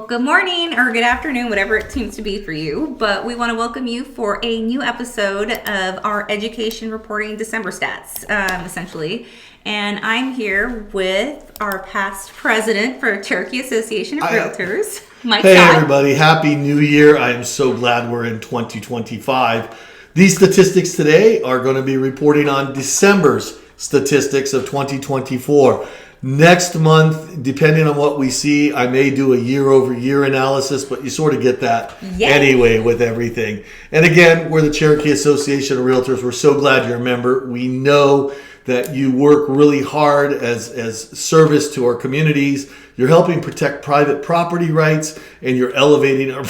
good morning or good afternoon, whatever it seems to be for you. But we want to welcome you for a new episode of our education reporting December stats, essentially. And I'm here with our past president for Cherokee Association of Realtors, Mike. Hey, everybody. Happy New Year. I am so glad we're in 2025. These statistics today are going to be reporting on December's statistics of 2024. Next month, depending on what we see, I may do a year-over-year analysis, but you sort of get that anyway with everything. And again, we're the Cherokee Association of Realtors. We're so glad you're a member. We know that you work really hard as service to our communities. You're helping protect private property rights, and you're elevating our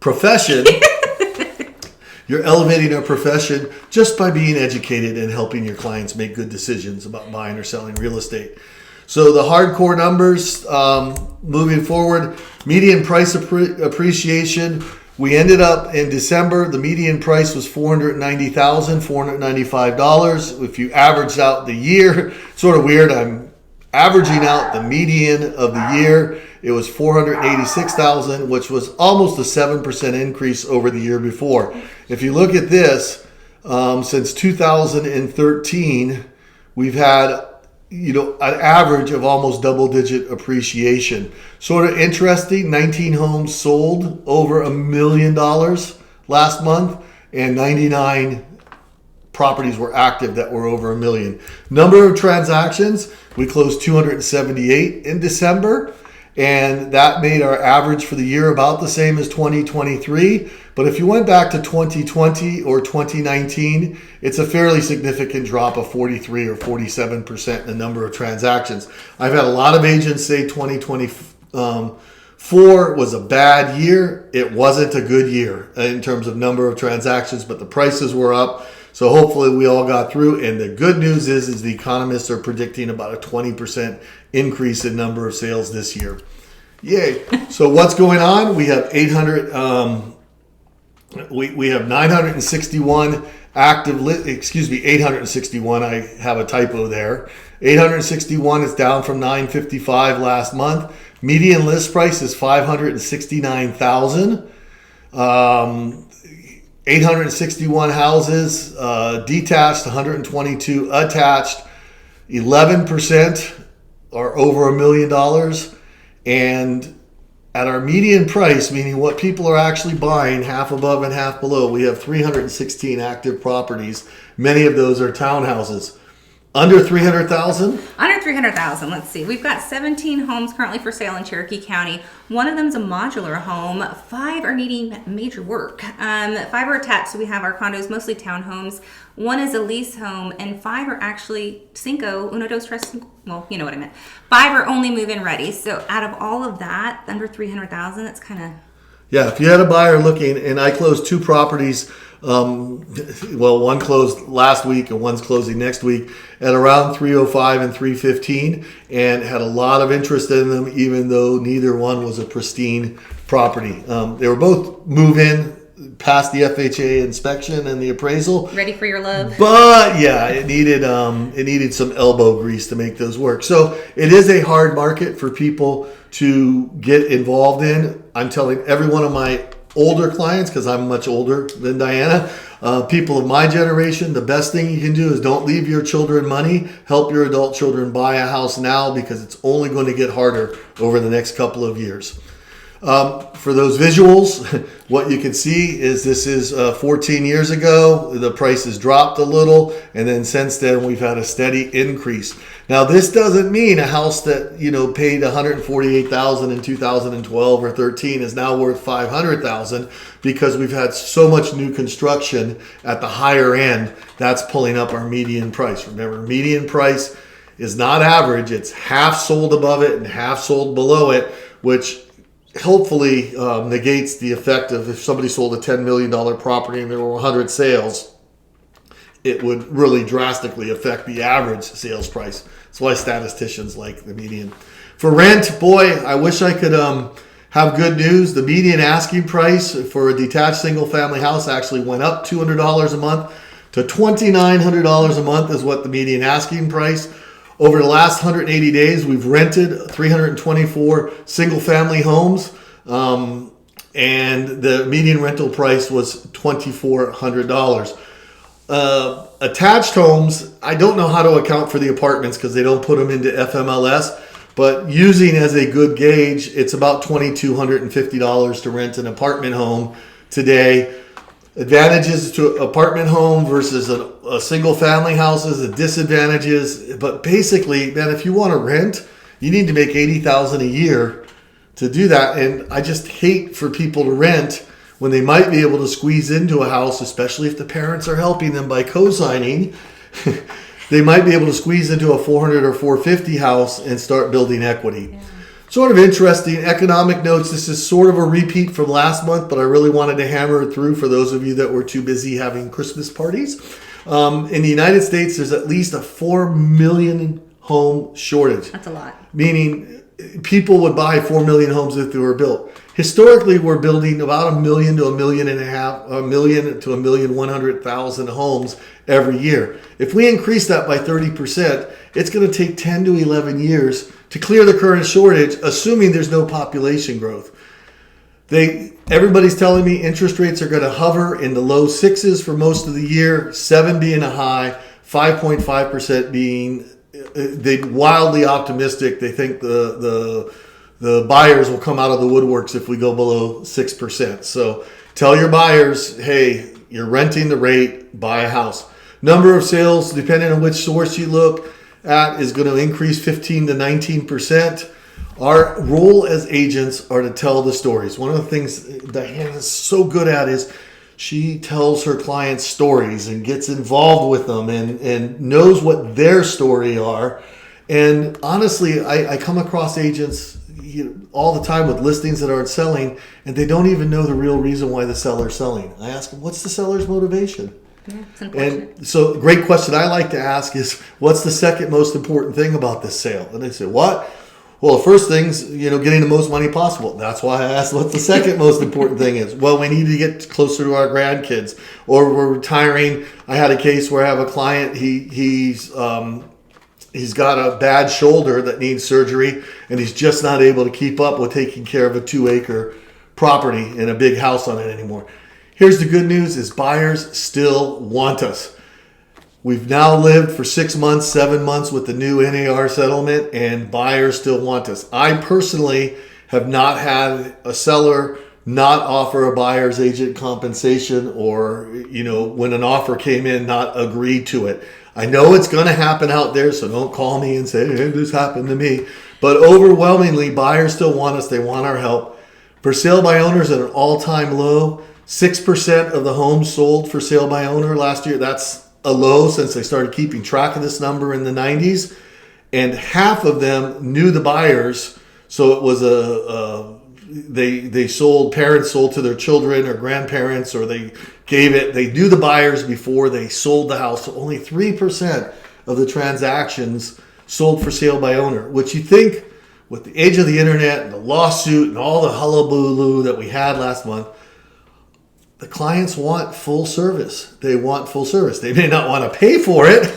profession. You're elevating our profession just by being educated and helping your clients make good decisions about buying or selling real estate. So the hardcore numbers moving forward, median price appreciation. We ended up in December, the median price was $495. If you averaged out the year, sort of weird, I'm averaging out the median of the year. It was $486,000, which was almost a 7% increase over the year before. If you look at this, since 2013, we've had an average of almost double-digit appreciation. Sort of interesting, 19 homes sold over $1 million last month, and 99 properties were active that were over $1 million. Number of transactions, we closed 278 in December, and that made our average for the year about the same as 2023. But if you went back to 2020 or 2019, it's a fairly significant drop of 43 or 47% in the number of transactions. I've had a lot of agents say 2024 was a bad year. It wasn't a good year in terms of number of transactions, but the prices were up. So hopefully we all got through. And the good news is the economists are predicting about a 20% increase in number of sales this year. Yay. So what's going on? We have 961 active, 861. I have a typo there. 861 is down from 955 last month. Median list price is $569,000. 861 houses, detached, 122 attached, 11% are over $1 million. And at our median price, meaning what people are actually buying, half above and half below, we have 316 active properties. Many of those are townhouses. Under 300,000? Under 300,000. Let's see. We've got 17 homes currently for sale in Cherokee County. One of them is a modular home. 5 are needing major work. 5 are attached, so we have our condos, mostly townhomes. 1 is a lease home, and 5 are actually cinco, uno, dos, tres, well, you know what I meant. 5 are only move-in ready. So out of all of that, under 300,000, it's kind of... Yeah, if you had a buyer looking, and I closed 2 properties, one closed last week and one's closing next week at around 305 and 315, and had a lot of interest in them, even though neither one was a pristine property. They were both move-in, past the FHA inspection and the appraisal. Ready for your love. But yeah, it needed some elbow grease to make those work. So it is a hard market for people to get involved in. I'm telling every one of my older clients, because I'm much older than Diana, people of my generation, the best thing you can do is don't leave your children money. Help your adult children buy a house now, because it's only going to get harder over the next couple of years. For those visuals, what you can see is this is 14 years ago. The prices dropped a little, and then since then we've had a steady increase. Now this doesn't mean a house that paid $148,000 in 2012 or 13 is now worth $500,000, because we've had so much new construction at the higher end that's pulling up our median price. Remember, median price is not average; it's half sold above it and half sold below it, which hopefully negates the effect of if somebody sold a $10 million property and there were 100 sales, it would really drastically affect the average sales price. That's why statisticians like the median. For rent, boy, I wish I could have good news. The median asking price for a detached single-family house actually went up $200 a month to $2,900 a month is what the median asking price. Over the last 180 days, we've rented 324 single-family homes, and the median rental price was $2,400. Attached homes, I don't know how to account for the apartments because they don't put them into FMLS, but using as a good gauge, it's about $2,250 to rent an apartment home today. Advantages to apartment home versus a single family houses, the disadvantages. But basically, man, if you want to rent, you need to make $80,000 a year to do that. And I just hate for people to rent when they might be able to squeeze into a house, especially if the parents are helping them by co-signing. They might be able to squeeze into a 400 or 450 house and start building equity. Yeah. Sort of interesting economic notes. This is sort of a repeat from last month, but I really wanted to hammer it through for those of you that were too busy having Christmas parties. In the United States, there's at least a 4 million home shortage. That's a lot. Meaning people would buy 4 million homes if they were built. Historically, we're building about 1 million to 1.5 million, 1 million to 1,100,000 homes every year. If we increase that by 30%, it's going to take 10 to 11 years to clear the current shortage, assuming there's no population growth. Everybody's telling me interest rates are going to hover in the low sixes for most of the year, 7 being a high, 5.5% being they wildly optimistic. They think the buyers will come out of the woodworks if we go below 6%. So tell your buyers, hey, you're renting the rate, buy a house. Number of sales, depending on which source you look at, is going to increase 15 to 19%. Our role as agents are to tell the stories. One of the things Diane is so good at is she tells her clients stories and gets involved with them and knows what their story are. And honestly, I come across agents all the time with listings that aren't selling, and they don't even know the real reason why the seller's selling. I ask them, what's the seller's motivation? Yeah, it's unfortunate. And so great question I like to ask is, what's the second most important thing about this sale? And they say, what? Well, the first thing's, getting the most money possible. That's why I asked what the second most important thing is. Well, we need to get closer to our grandkids, or we're retiring. I had a case where I have a client, he's got a bad shoulder that needs surgery, and he's just not able to keep up with taking care of a 2-acre property and a big house on it anymore. Here's the good news is buyers still want us. We've now lived for 6 months, 7 months with the new NAR settlement, and buyers still want us. I personally have not had a seller not offer a buyer's agent compensation, or, when an offer came in, not agree to it. I know it's going to happen out there, so don't call me and say, hey, this happened to me. But overwhelmingly, buyers still want us. They want our help. For sale by owners at an all-time low, 6% of the homes sold for sale by owner last year. That's a low since they started keeping track of this number in the 90s. And half of them knew the buyers. So it was parents sold to their children or grandparents, or they knew the buyers before they sold the house. So only 3% of the transactions sold for sale by owner, which you think with the age of the internet and the lawsuit and all the hullabaloo that we had last month, the clients want full service. They want full service. They may not want to pay for it,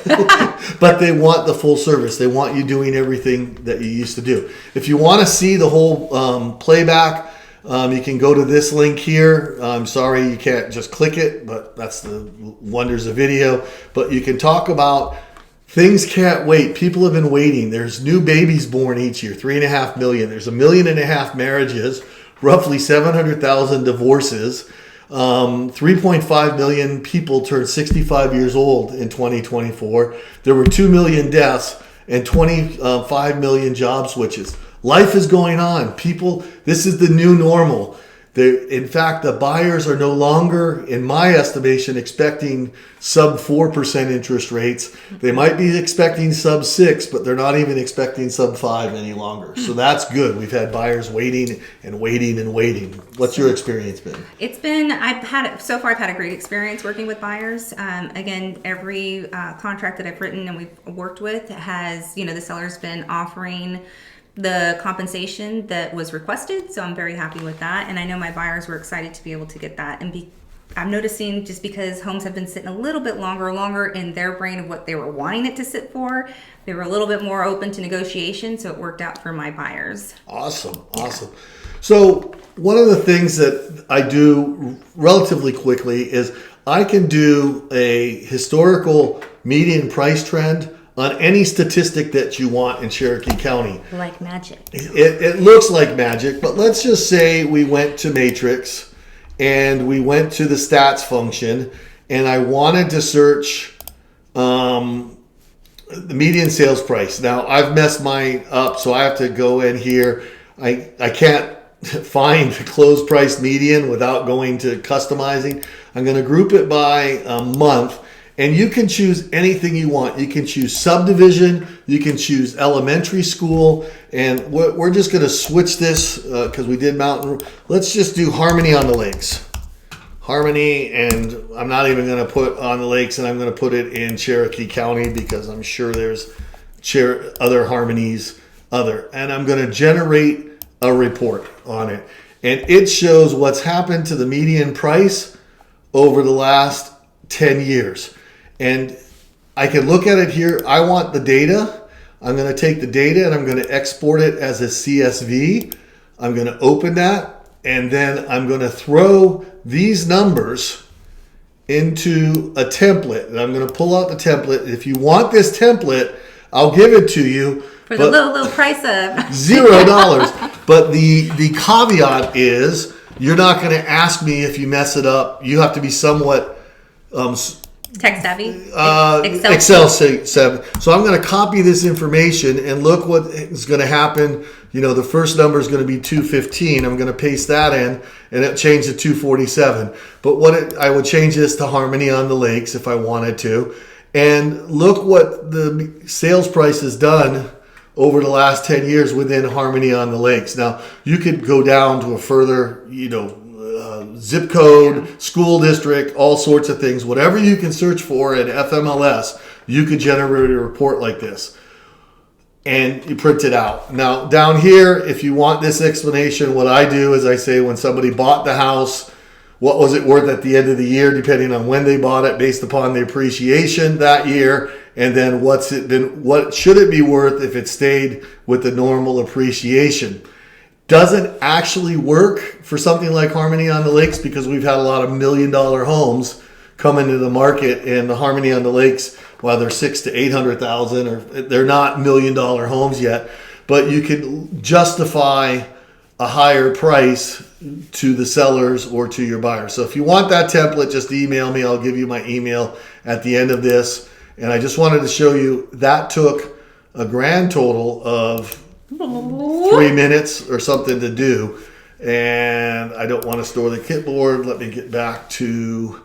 but they want the full service. They want you doing everything that you used to do. If you want to see the whole playback, you can go to this link here. I'm sorry you can't just click it, but that's the wonders of video. But you can talk about things can't wait. People have been waiting. There's new babies born each year, 3.5 million. There's 1.5 million marriages, roughly 700,000 divorces. 3.5 million people turned 65 years old in 2024. There were 2 million deaths and 25 million job switches. Life is going on. People, this is the new normal. In fact, the buyers are no longer, in my estimation, expecting sub 4% interest rates. They might be expecting sub 6, but they're not even expecting sub 5 any longer. So that's good. We've had buyers waiting and waiting and waiting. What's your experience been? I've had a great experience working with buyers. Again, every contract that I've written and we've worked with has, the seller's been offering the compensation that was requested, so I'm very happy with that, and I know my buyers were excited to be able to get that and be I'm noticing just because homes have been sitting a little bit longer in their brain of what they were wanting it to sit for, they were a little bit more open to negotiation, so it worked out for my buyers. Awesome. So one of the things that I do relatively quickly is I can do a historical median price trend on any statistic that you want in Cherokee County. Like magic. It looks like magic, but let's just say we went to Matrix and we went to the stats function and I wanted to search the median sales price. Now I've messed mine up, so I have to go in here. I can't find the closed price median without going to customizing. I'm going to group it by month, and you can choose anything you want. You can choose subdivision, you can choose elementary school, and we're just going to switch this because we did mountain. Let's just do Harmony on the Lakes. Harmony, and I'm not even going to put on the lakes, and I'm going to put it in Cherokee County because I'm sure there's other Harmonies and I'm going to generate a report on it, and it shows what's happened to the median price over the last 10 years. And I can look at it here. I want the data. I'm going to take the data and I'm going to export it as a CSV. I'm going to open that, and then I'm going to throw these numbers into a template. And I'm going to pull out the template. If you want this template, I'll give it to you. For the low price of $0. But the caveat is you're not going to ask me if you mess it up. You have to be somewhat tech savvy. Excel 7. So I'm going to copy this information and look what is going to happen. You know, the first number is going to be 215. I'm going to paste that in, and it changed to 247. But I would change this to Harmony on the Lakes if I wanted to. And look what the sales price has done over the last 10 years within Harmony on the Lakes. Now, you could go down to a further, zip code, school district, all sorts of things. Whatever you can search for in FMLS, you could generate a report like this. And you print it out. Now, down here, if you want this explanation, what I do is I say when somebody bought the house, what was it worth at the end of the year, depending on when they bought it, based upon the appreciation that year, and then what should it be worth if it stayed with the normal appreciation. Doesn't actually work for something like Harmony on the Lakes because we've had a lot of $1 million homes come into the market, and the Harmony on the Lakes, while they're $600,000 to $800,000, or they're not $1 million homes yet, but you can justify a higher price to the sellers or to your buyers. So if you want that template, just email me. I'll give you my email at the end of this. And I just wanted to show you that took a grand total of 3 minutes or something to do. And I don't want to store the clipboard. Let me get back to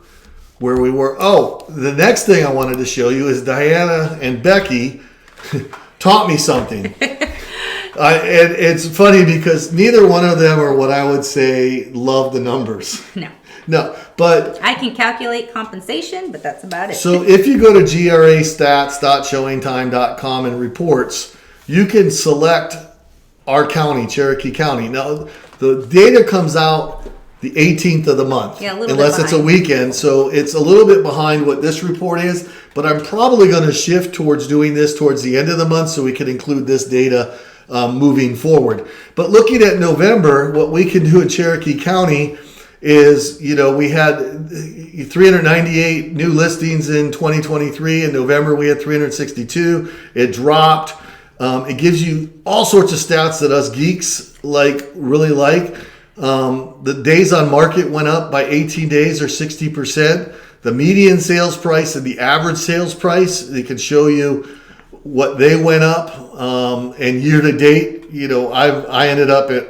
where we were. Oh, the next thing I wanted to show you is Diana and Becky taught me something. And it's funny because neither one of them are what I would say love the numbers. No, but I can calculate compensation, but that's about it. So if you go to grastats.showingtime.com and reports, you can select our county, Cherokee County. Now, the data comes out the 18th of the month, unless it's a weekend. So it's a little bit behind what this report is, but I'm probably going to shift towards doing this towards the end of the month so we can include this data moving forward. But looking at November, what we can do in Cherokee County is, we had 398 new listings in 2023. In November, we had 362. It dropped. It gives you all sorts of stats that us geeks really like. The days on market went up by 18 days or 60%. The median sales price and the average sales price, they can show you what they went up. And year to date, I ended up at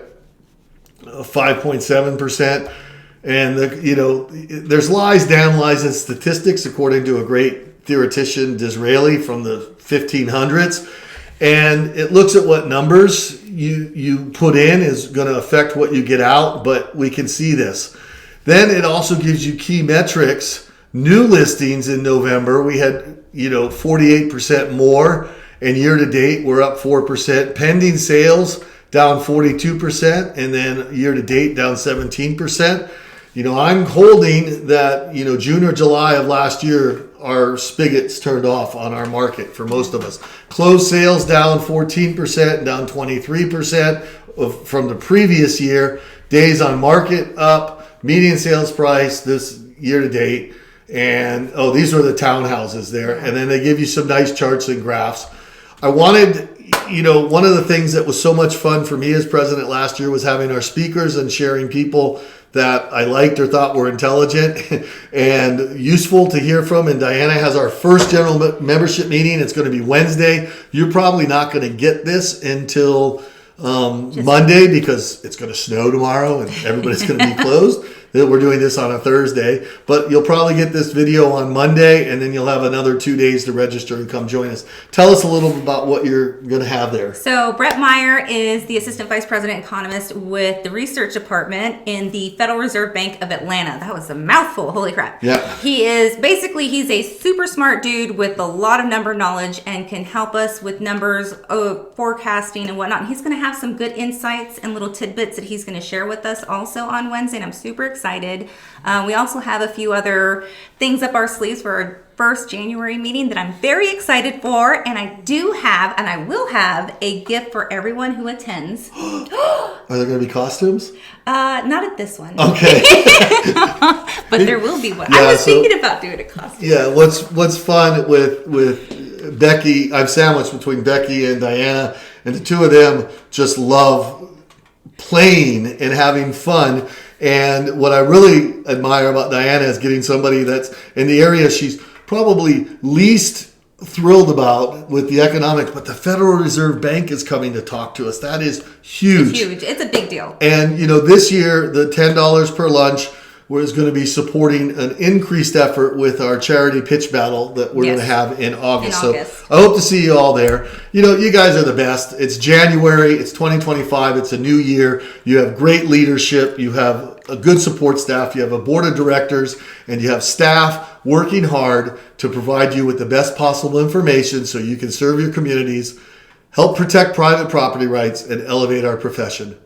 5.7%. And there's lies, damn lies, and statistics, according to a great theoretician, Disraeli, from the 1500s. And it looks at what numbers you put in is going to affect what you get out, but we can see this. Then it also gives you key metrics. New listings in November, we had 48% more, and year to date we're up 4%. Pending sales down 42%, and then year to date down 17%. I'm holding that, June or July of last year, our spigots turned off on our market for most of us. Closed sales down 14%, down 23% from the previous year. Days on market up, median sales price this year to date. And, these are the townhouses there. And then they give you some nice charts and graphs. I wanted, one of the things that was so much fun for me as president last year was having our speakers and sharing people that I liked or thought were intelligent and useful to hear from. And Diana has our first general membership meeting. It's going to be Wednesday. You're probably not going to get this until Monday because it's going to snow tomorrow and everybody's going to be closed. We're doing this on a Thursday, but you'll probably get this video on Monday, and then you'll have another 2 days to register and come join us. Tell us a little bit about what you're going to have there. So Brett Meyer is the Assistant Vice President Economist with the Research Department in the Federal Reserve Bank of Atlanta. That was a mouthful. Holy crap. Yeah. He's a super smart dude with a lot of number knowledge and can help us with numbers, forecasting and whatnot. He's going to have some good insights and little tidbits that he's going to share with us also on Wednesday, and I'm super excited. We also have a few other things up our sleeves for our first January meeting that I'm very excited for, and I will have a gift for everyone who attends. Are there going to be costumes? Not at this one. Okay. But there will be one. Yeah, I was thinking about doing a costume. Yeah, what's fun with Becky, I'm sandwiched between Becky and Diana, and the two of them just love playing and having fun. And what I really admire about Diana is getting somebody that's in the area she's probably least thrilled about with the economics, but the Federal Reserve Bank is coming to talk to us. That is huge. It's huge. It's a big deal. And, this year, the $10 per lunch is going to be supporting an increased effort with our charity pitch battle that we're going to have in August. So I hope to see you all there. You guys are the best. It's January. It's 2025. It's a new year. You have great leadership. You have a good support staff. You have a board of directors, and you have staff working hard to provide you with the best possible information so you can serve your communities, help protect private property rights, and elevate our profession.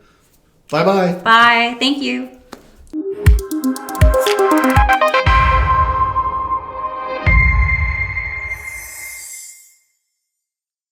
Bye-bye. Bye. Thank you.